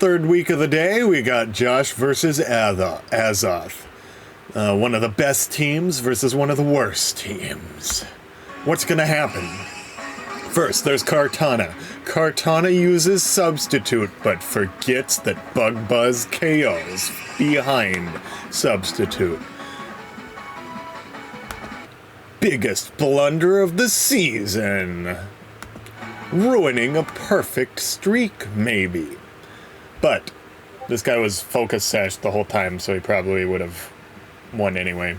third week of the day, we got Josh versus Azoth. One of the best teams versus one of the worst teams. What's gonna happen? First, there's Kartana. Kartana uses Substitute, but forgets that Bug Buzz KOs behind Substitute. Biggest blunder of the season. Ruining a perfect streak, maybe. But this guy was focus sashed the whole time, so he probably would have won anyway.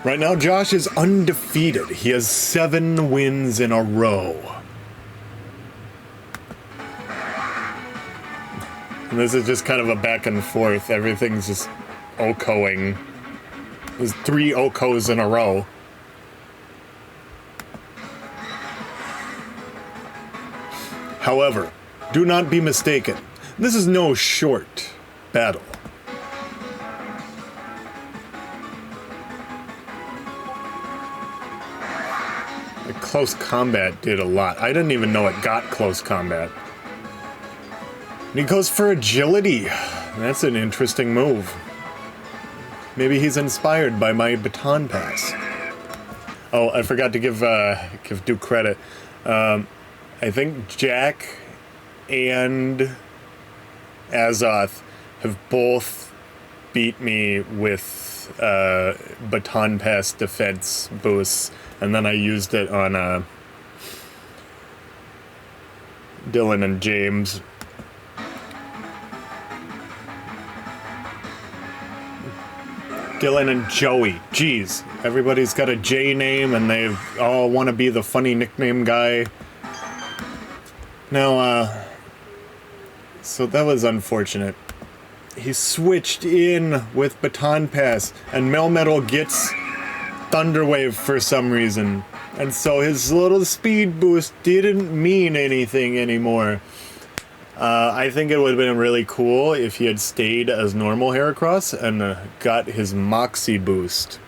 Right now, Josh is undefeated. He has 7 wins in a row. And this is just kind of a back and forth. Everything's just OKOing. There's 3 OKOs in a row. However, do not be mistaken. This is no short battle. Close combat did a lot. I didn't even know it got close combat. And he goes for agility. That's an interesting move. Maybe he's inspired by my baton pass. Oh, I forgot to give due credit. I think Jack and Azoth have both beat me with baton pass defense boosts, and then I used it on Dylan and James. Dylan and Joey. Jeez, everybody's got a J name and they all want to be the funny nickname guy. Now, so that was unfortunate. He switched in with Baton Pass, and Melmetal gets Thunderwave for some reason. And so his little speed boost didn't mean anything anymore. I think it would have been really cool if he had stayed as normal Heracross and got his Moxie boost.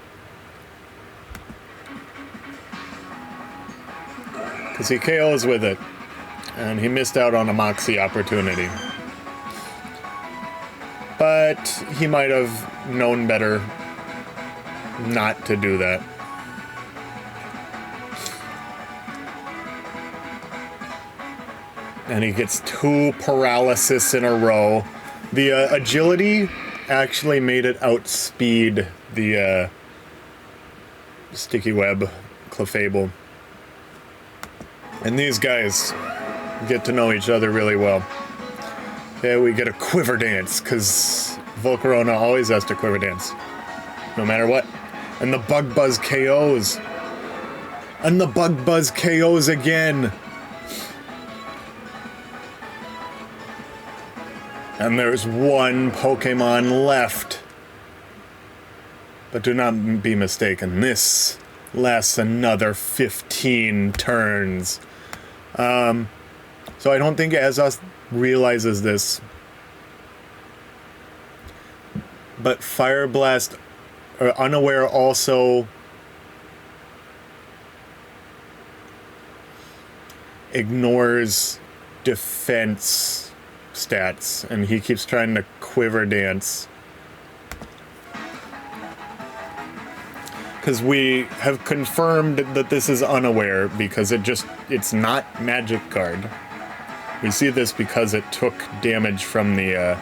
Because he KOs with it. And he missed out on a Moxie opportunity. But he might have known better not to do that. And he gets 2 paralysis in a row. The agility actually made it outspeed the Sticky Web Clefable. And these guys get to know each other really well. Okay, we get a Quiver Dance, because Volcarona always has to Quiver Dance. No matter what. And the Bug Buzz KOs. And the Bug Buzz KOs again. And there's 1 Pokemon left. But do not be mistaken, this lasts another 15 turns. So I don't think Azoth realizes this. But Fire Blast, or Unaware, also ignores defense stats, and he keeps trying to Quiver Dance. Because we have confirmed that this is Unaware, because it's not Magic Guard. We see this because it took damage from the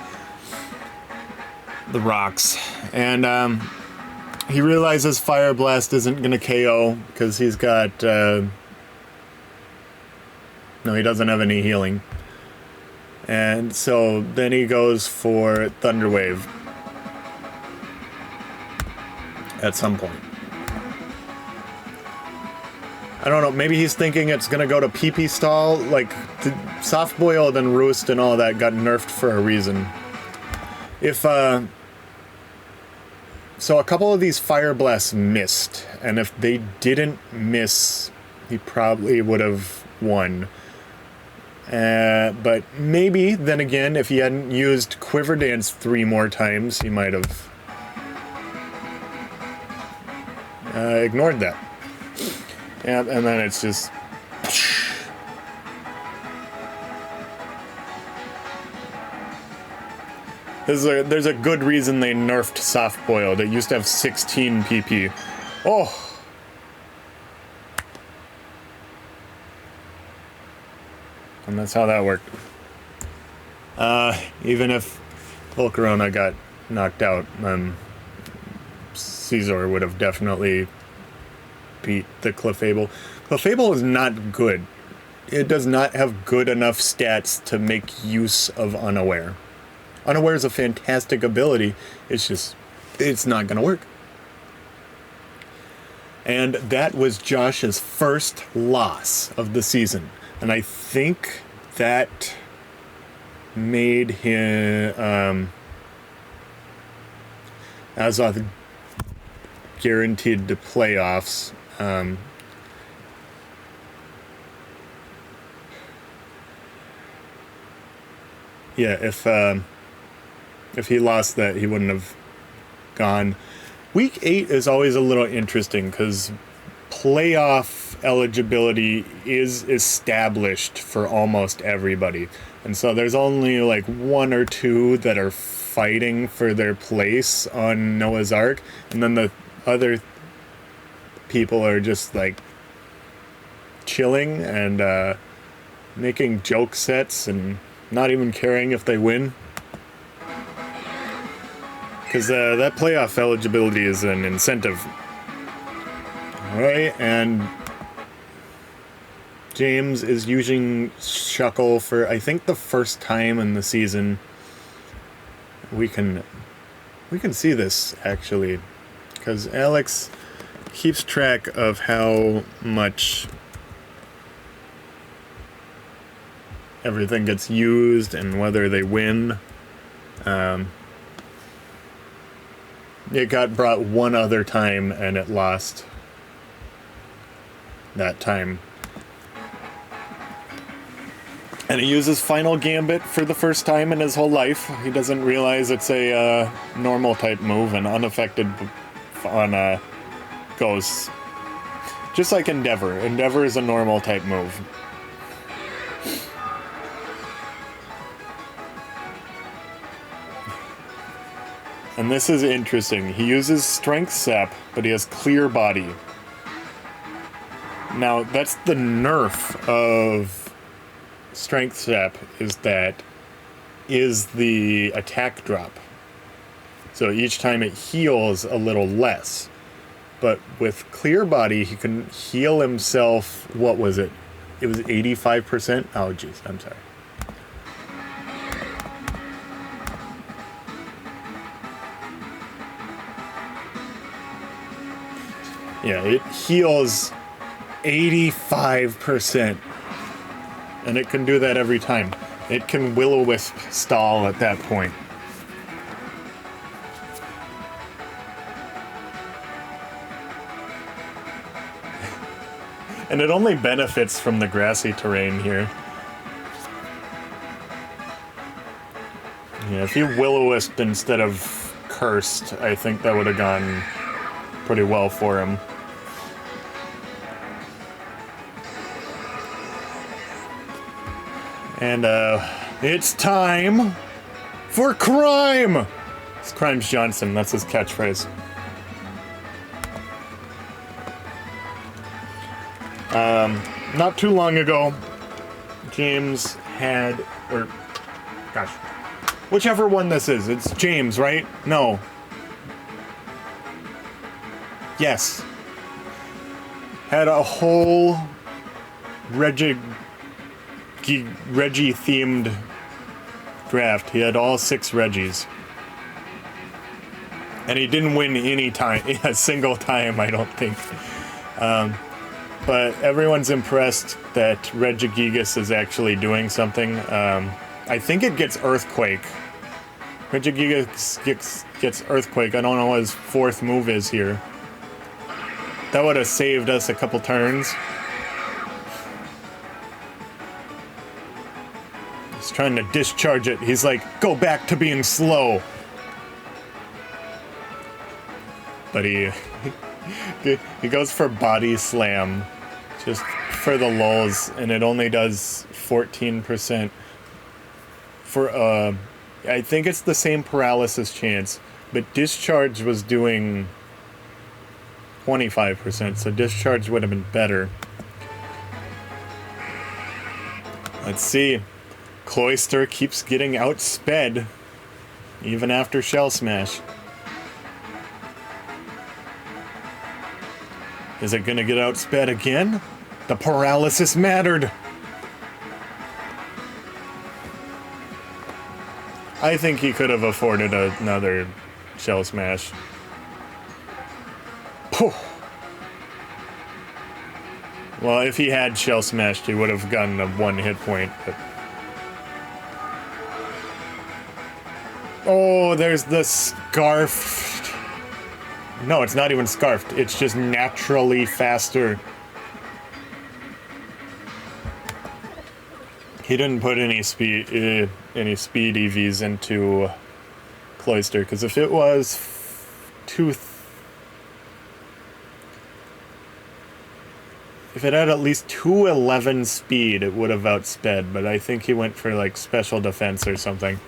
rocks. And he realizes Fire Blast isn't going to KO, because he's got... no, he doesn't have any healing. And so then he goes for Thunder Wave at some point. I don't know, maybe he's thinking it's gonna go to PP Stall. Like, Soft Boiled and Roost and all that got nerfed for a reason. If, so a couple of these Fire Blasts missed, and if they didn't miss, he probably would have won. But maybe, then again, if he hadn't used Quiver Dance 3 more times, he might have ignored that. Yeah, and then it's just There's a good reason they nerfed soft boiled. It used to have 16 PP. Oh! And that's how that worked. Even if Volcarona got knocked out, Caesar would have definitely beat the Clefable. Clefable is not good. It does not have good enough stats to make use of Unaware. Unaware is a fantastic ability. It's not going to work. And that was Josh's first loss of the season. And I think that made him Azoth guaranteed the playoffs. Yeah, if he lost that, he wouldn't have gone. Week 8 is always a little interesting because playoff eligibility is established for almost everybody. And so there's only like 1 or 2 that are fighting for their place on Noah's Ark. And then the other people are just like chilling and making joke sets and not even caring if they win. Because that playoff eligibility is an incentive. Alright, and James is using Shuckle for, I think, the first time in the season. We can see this, actually. Because Alex keeps track of how much everything gets used and whether they win. It got brought one other time and it lost that time. And he uses Final Gambit for the first time in his whole life. He doesn't realize it's a normal type move and unaffected on ghosts. Just like Endeavor. Endeavor is a normal type move. And this is interesting. He uses Strength Sap, but he has Clear Body. Now, that's the nerf of Strength Sap, is the attack drop. So each time it heals a little less. But with Clear Body, he can heal himself, what was it? It was 85%? Oh, jeez, I'm sorry. Yeah, it heals 85%. And it can do that every time. It can Will-O-Wisp stall at that point. And it only benefits from the grassy terrain here. Yeah, if you Will-O-Wisp instead of Cursed, I think that would have gone pretty well for him. And it's time for crime! It's Crimes Johnson, that's his catchphrase. Not too long ago, James had, or, gosh, whichever one this is, it's James, right? No. Yes. Had a whole Reggie-themed draft. He had all 6 Reggies. And he didn't win any time, a single time, I don't think. But everyone's impressed that Regigigas is actually doing something. I think it gets Earthquake. Regigigas gets Earthquake. I don't know what his 4th move is here. That would have saved us a couple turns. He's trying to discharge it. He's like, go back to being slow. But he goes for Body Slam. Just for the lulz, and it only does 14% for I think it's the same paralysis chance, but discharge was doing 25%, so discharge would have been better. Let's see. Cloyster keeps getting outsped, even after Shell Smash. Is it gonna get outsped again? The paralysis mattered! I think he could have afforded another Shell Smash. Poof. Well, if he had Shell Smashed, he would have gotten a 1 hit point, but... Oh, there's the Scarfed. No, it's not even Scarfed. It's just naturally faster. He didn't put any speed EVs into Cloyster, because if it was if it had at least 211 speed, it would have outsped, but I think he went for like special defense or something.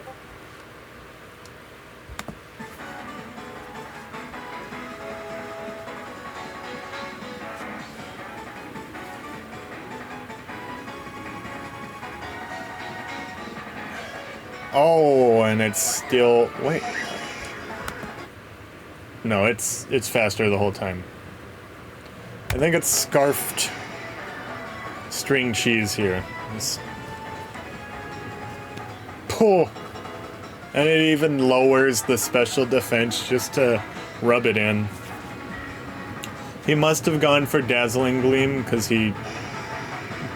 Oh, and it's still... Wait. No, it's faster the whole time. I think it's Scarfed string cheese here. Pull! And it even lowers the special defense just to rub it in. He must have gone for Dazzling Gleam because he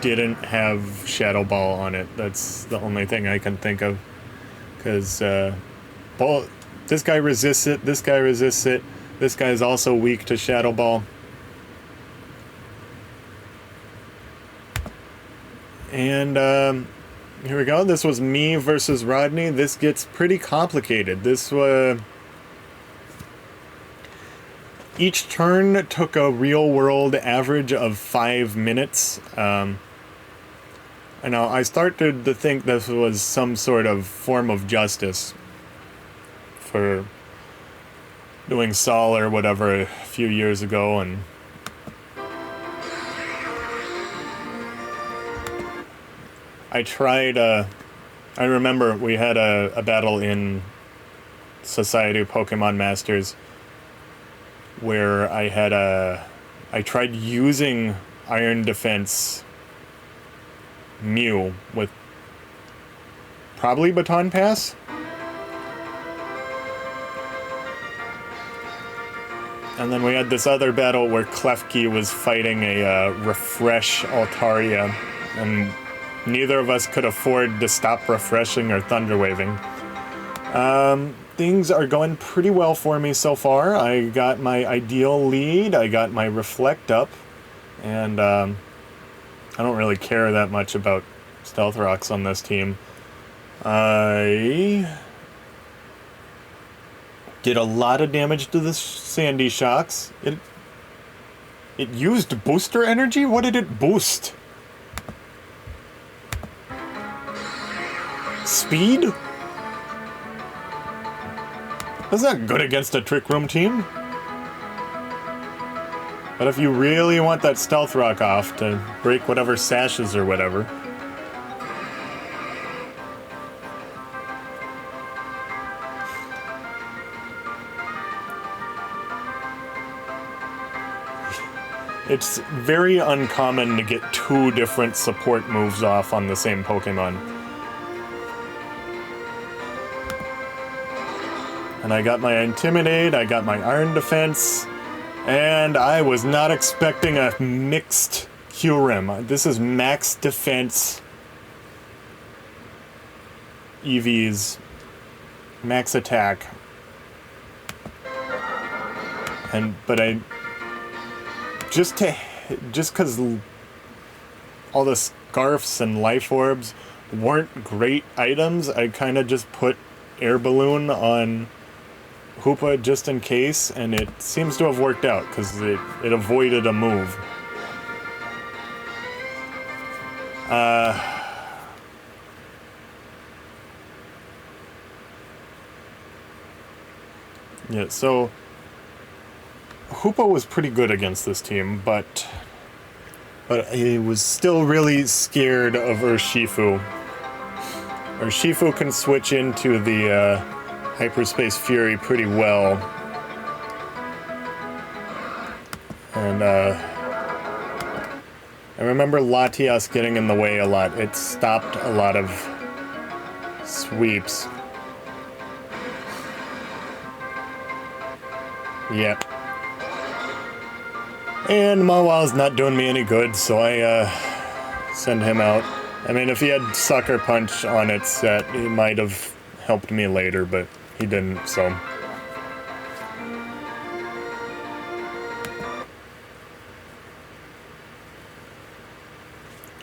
didn't have Shadow Ball on it. That's the only thing I can think of. Because this guy resists it, this guy resists it, this guy is also weak to Shadow Ball. And here we go. This was me versus Rodney. This gets pretty complicated. This each turn took a real-world average of 5 minutes. I know, I started to think this was some sort of form of justice for doing Sol or whatever a few years ago, and I tried, I remember we had a battle in Society of Pokemon Masters where I tried using Iron Defense Mew with probably Baton Pass. And then we had this other battle where Klefki was fighting a Refresh Altaria, and neither of us could afford to stop refreshing or thunder waving. Things are going pretty well for me so far. I got my ideal lead, I got my reflect up, and I don't really care that much about Stealth Rocks on this team. I did a lot of damage to the Sandy Shocks. It used booster energy? What did it boost? Speed? That's not good against a Trick Room team. But if you really want that Stealth Rock off to break whatever sashes or whatever... It's very uncommon to get 2 different support moves off on the same Pokemon. And I got my Intimidate, I got my Iron Defense, and I was not expecting a mixed Kyurem. This is max defense EVs, max attack. But I just because all the Scarfs and Life Orbs weren't great items, I kind of just put Air Balloon on Hoopa just in case, and it seems to have worked out because it avoided a move. Yeah, so Hoopa was pretty good against this team, but I was still really scared of Urshifu. Urshifu can switch into the Hyperspace Fury pretty well. And I remember Latias getting in the way a lot. It stopped a lot of sweeps. Yep. And Mawa's not doing me any good, so I send him out. I mean, if he had Sucker Punch on its set, he might have helped me later, but he didn't, so...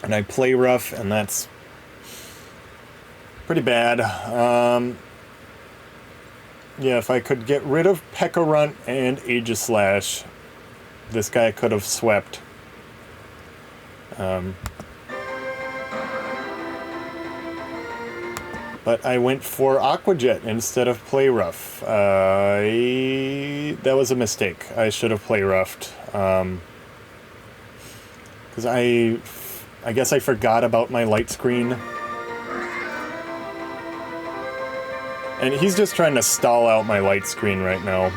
And I play rough, and that's pretty bad. Yeah, if I could get rid of Pekka-Runt and Aegislash, this guy could have swept. But I went for Aqua Jet instead of Play Rough. That was a mistake. I should have Play Roughed. Because I guess I forgot about my light screen. And he's just trying to stall out my light screen right now.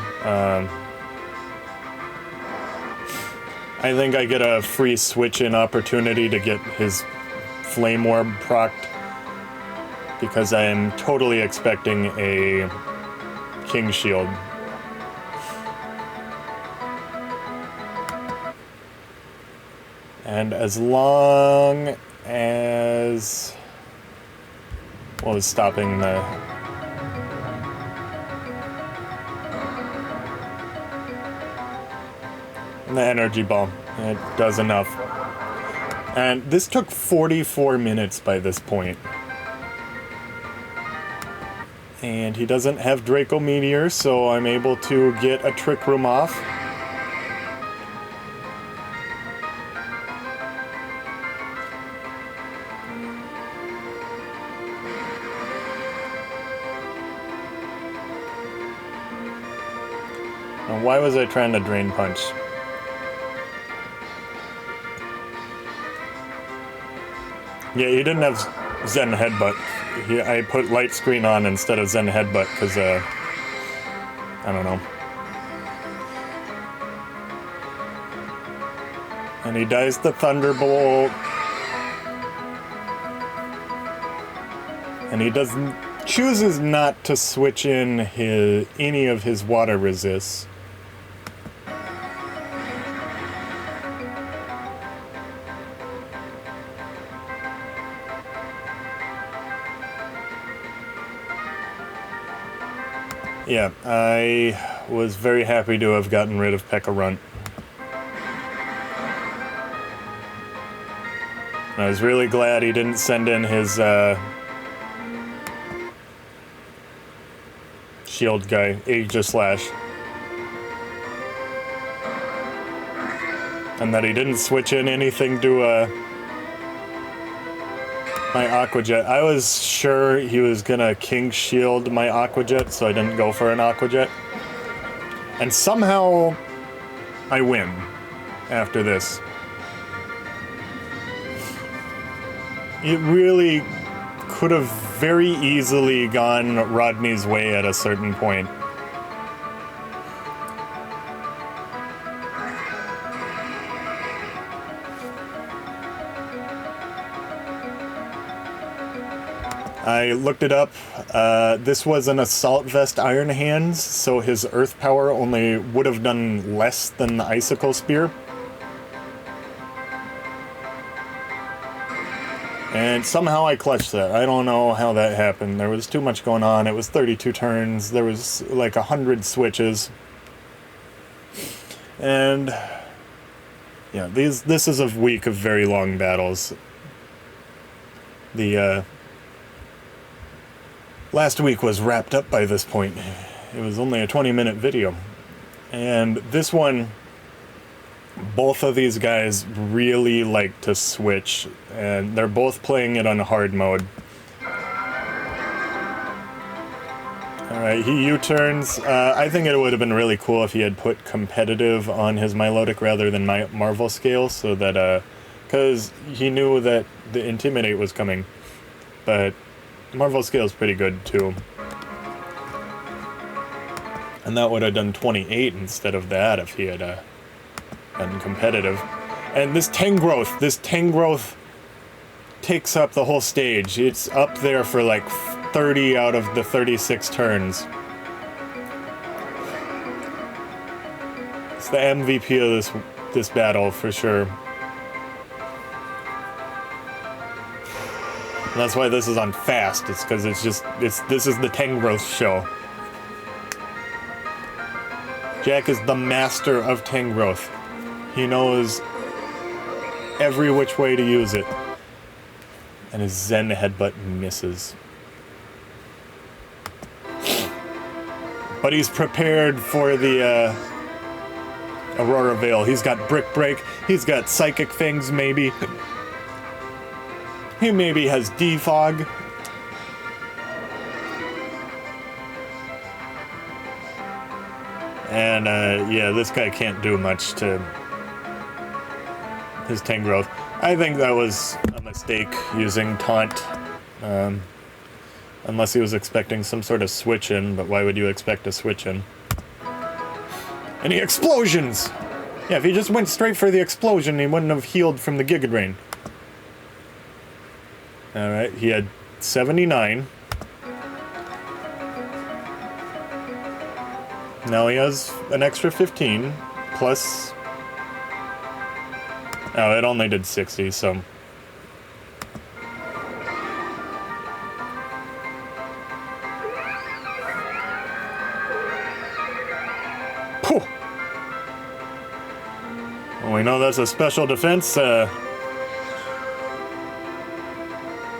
I think I get a free switch-in opportunity to get his Flame Orb procced, because I am totally expecting a King Shield. And as long as... What was stopping the... The energy ball. It does enough. And this took 44 minutes by this point. And he doesn't have Draco Meteor, so I'm able to get a Trick Room off. Now, why was I trying to Drain Punch? Yeah, he didn't have Zen Headbutt. I put Light Screen on instead of Zen Headbutt because, I don't know. And he dies the Thunderbolt. And he chooses not to switch in any of his water resists. Yeah, I was very happy to have gotten rid of Pekka-Runt. I was really glad he didn't send in his shield guy, Aegislash. And that he didn't switch in anything to my Aqua Jet. I was sure he was gonna King Shield my Aqua Jet, so I didn't go for an Aqua Jet. And somehow I win after this. It really could have very easily gone Rodney's way at a certain point. I looked it up. This was an Assault Vest Iron Hands, so his Earth Power only would have done less than the Icicle Spear. And somehow I clutched that. I don't know how that happened. There was too much going on. It was 32 turns. There was like 100 switches. And yeah, this is a week of very long battles. The last week was wrapped up by this point. It was only a 20-minute video. And this one, both of these guys really like to switch, and they're both playing it on hard mode. Alright, he U-turns. I think it would have been really cool if he had put competitive on his Milotic rather than Marvel Scale, so that, because he knew that the Intimidate was coming. But Marvel Scale's pretty good, too. And that would have done 28 instead of that if he had, done competitive. And this Tangrowth takes up the whole stage. It's up there for like 30 out of the 36 turns. It's the MVP of this battle for sure. And that's why this is on fast. It's because this is the Tangrowth show. Jack is the master of Tangrowth. He knows every which way to use it. And his Zen headbutt misses. But he's prepared for the Aurora Veil. He's got Brick Break. He's got Psychic Fangs, maybe. He maybe has Defog. And, yeah, this guy can't do much to his Tangrowth. I think that was a mistake using Taunt. Unless he was expecting some sort of switch-in, but why would you expect a switch-in? And he explosions! Yeah, if he just went straight for the explosion, he wouldn't have healed from the Giga Drain. Alright, he had 79. Now he has an extra 15, plus... Oh, it only did 60, so... Pooh! Well, we know that's a special defense,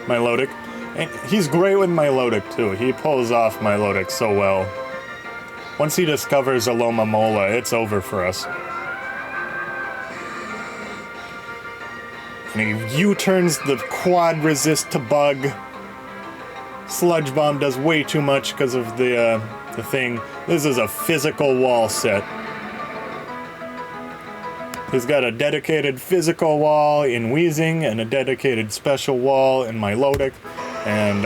Milotic. And he's great with Milotic, too. He pulls off Milotic so well. Once he discovers Aloma Mola, it's over for us. And he U-turns the quad resist to bug. Sludge Bomb does way too much because of the thing. This is a physical wall set. He's got a dedicated physical wall in Wheezing and a dedicated special wall in Milotic. And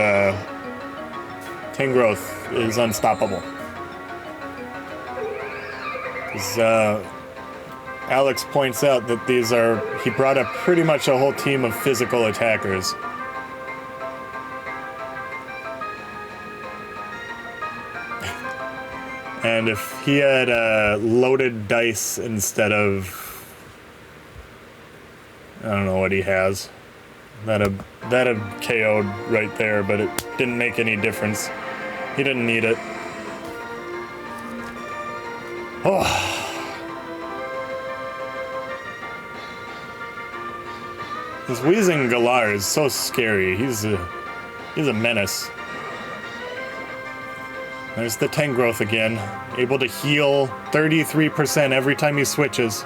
Tangrowth is unstoppable. Alex points out that he brought up pretty much a whole team of physical attackers. And if he had loaded dice instead of... I don't know what he has. That'd KO'd right there, but it didn't make any difference. He didn't need it. Oh. This Wheezing Galar is so scary. He's a menace. There's the Tangrowth again. Able to heal 33% every time he switches.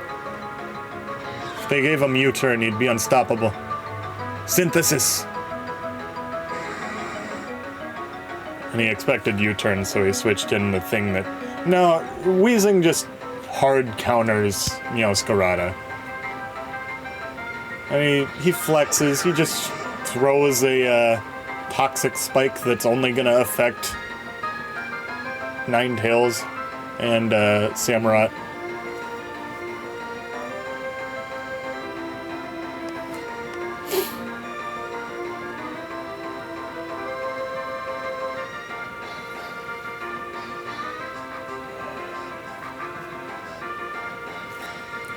If they gave him U-turn, he'd be unstoppable. Synthesis! And he expected U-turn, so he switched in the thing that... No, Wheezing just hard counters Neoscarada. I mean, he flexes, he just throws a toxic spike that's only gonna affect Ninetales and Samurott.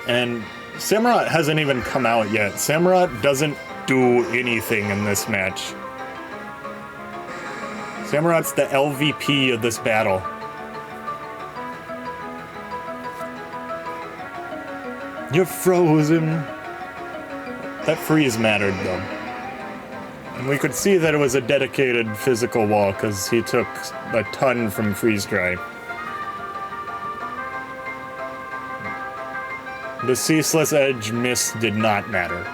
And Samurott hasn't even come out yet. Samurott doesn't do anything in this match. Samurott's the LVP of this battle. You're frozen. That freeze mattered, though. And we could see that it was a dedicated physical wall, because he took a ton from freeze dry. The Ceaseless Edge miss did not matter.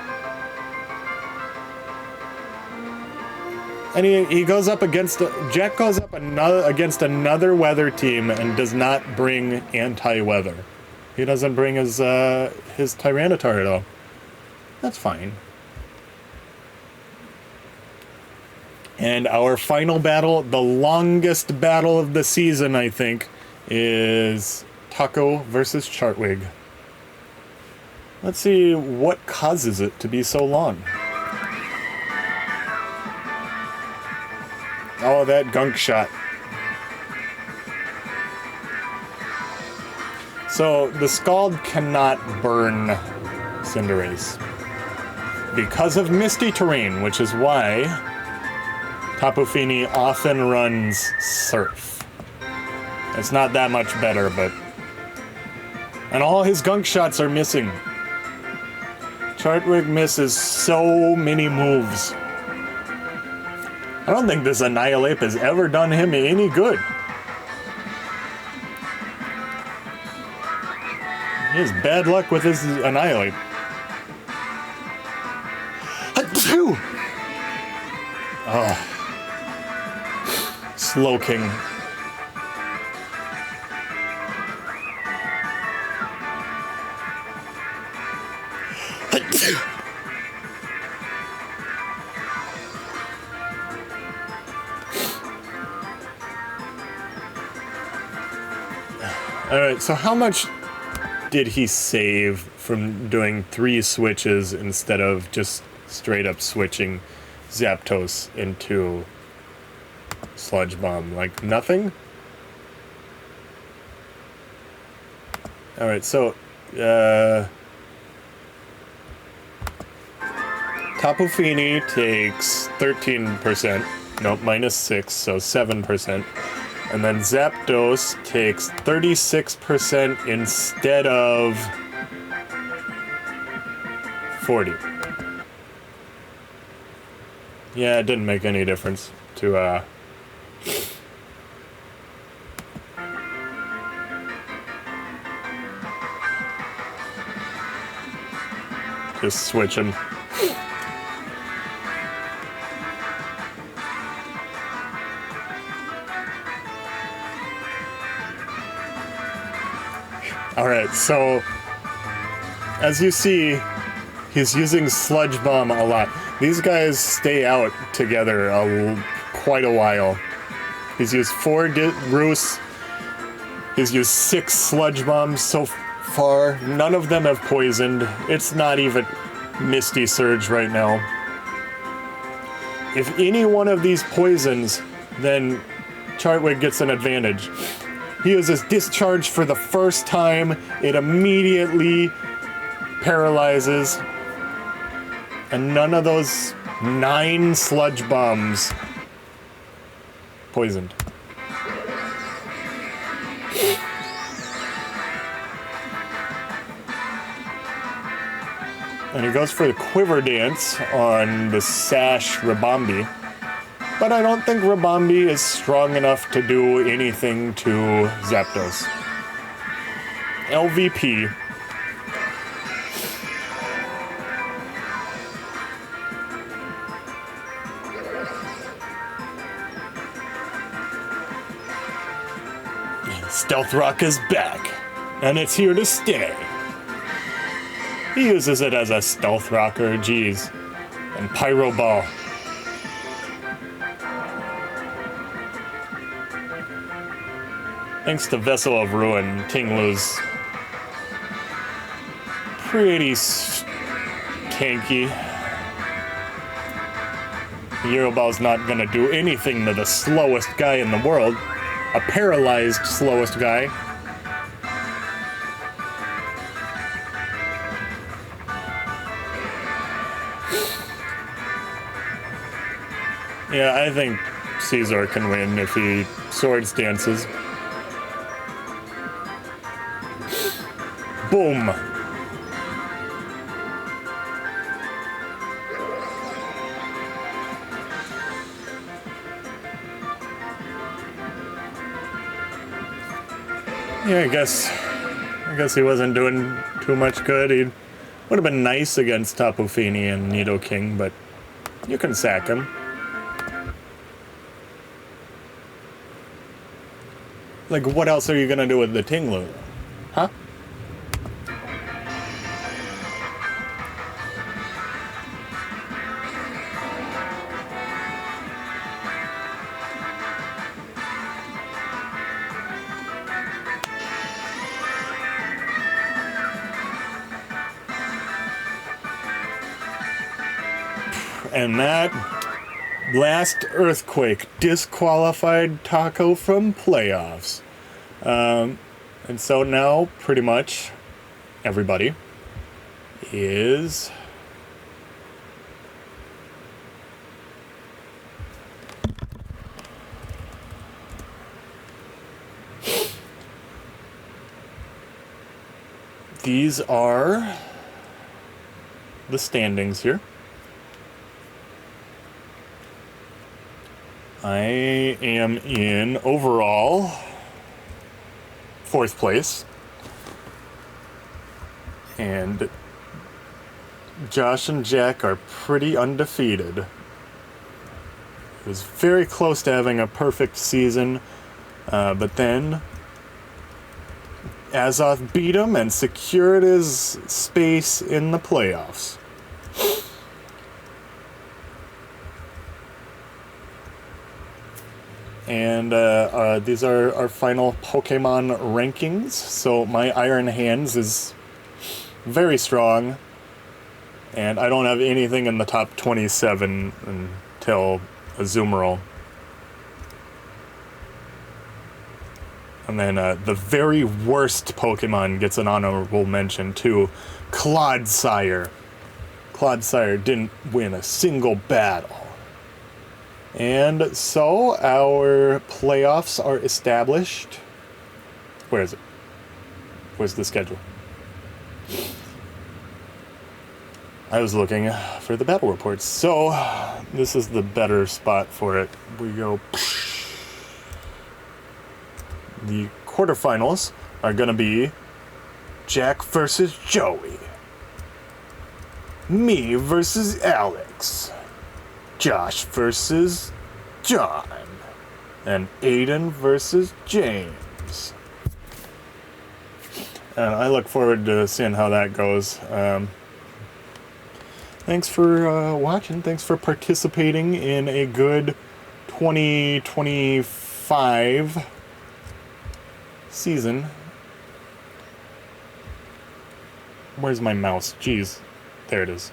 And he goes up against Jack goes up against another weather team and does not bring anti-weather. He doesn't bring his Tyranitar at all. That's fine. And our final battle, the longest battle of the season, I think, is Taco versus Chartwig. Let's see what causes it to be so long. Oh, that gunk shot. So the Scald cannot burn Cinderace because of misty terrain, which is why Tapu Fini often runs Surf. It's not that much better, but... And all his gunk shots are missing. Chartwig misses so many moves. I don't think this Annihilate has ever done him any good. He has bad luck with his Annihilate. Achoo! Oh. Slowking. Alright, so how much did he save from doing 3 switches instead of just straight up switching Zapdos into Sludge Bomb? Like, nothing? Alright, so, Tapu Fini takes 13%, nope, minus 6, so 7%. And then Zapdos takes 36% instead of 40. Yeah, it didn't make any difference to, just switch him. Alright, so as you see, he's using Sludge Bomb a lot. These guys stay out together quite a while. He's used 4 Roosts. He's used 6 Sludge Bombs so far. None of them have poisoned. It's not even Misty Surge right now. If any one of these poisons, then Chartwig gets an advantage. He uses Discharge for the first time. It immediately paralyzes. And none of those 9 Sludge Bombs poisoned. And he goes for the Quiver Dance on the Sash Rabombi. But I don't think Rabombi is strong enough to do anything to Zapdos. LVP. Stealth Rock is back, and it's here to stay. He uses it as a Stealth Rocker, geez. And Pyro Ball. Thanks to Vessel of Ruin, Tinglu's pretty tanky. Hero Ball's not gonna do anything to the slowest guy in the world. A paralyzed slowest guy. Yeah, I think Caesar can win if he Swords Dances. Boom! Yeah, I guess he wasn't doing too much good. He would have been nice against Tapu Fini and Nidoking, but you can sack him. Like, what else are you gonna do with the Tinglu? Huh? And that last earthquake disqualified Taco from playoffs. And so now, pretty much, everybody is these are the standings here. I am in overall 4th place. And Josh and Jack are pretty undefeated. It was very close to having a perfect season, but then Azoth beat him and secured his space in the playoffs. And these are our final Pokemon rankings. So my Iron Hands is very strong, and I don't have anything in the top 27 until Azumarill. And then the very worst Pokemon gets an honorable mention too, Clodsire. Clodsire didn't win a single battle. And so our playoffs are established. Where is it? Where's the schedule? I was looking for the battle reports. So this is the better spot for it. We go. The quarterfinals are going to be Jack versus Joey. Me versus Alex. Josh versus John, and Aiden versus James. And I look forward to seeing how that goes. Thanks for watching. Thanks for participating in a good 2025 season. Where's my mouse? Jeez. There it is.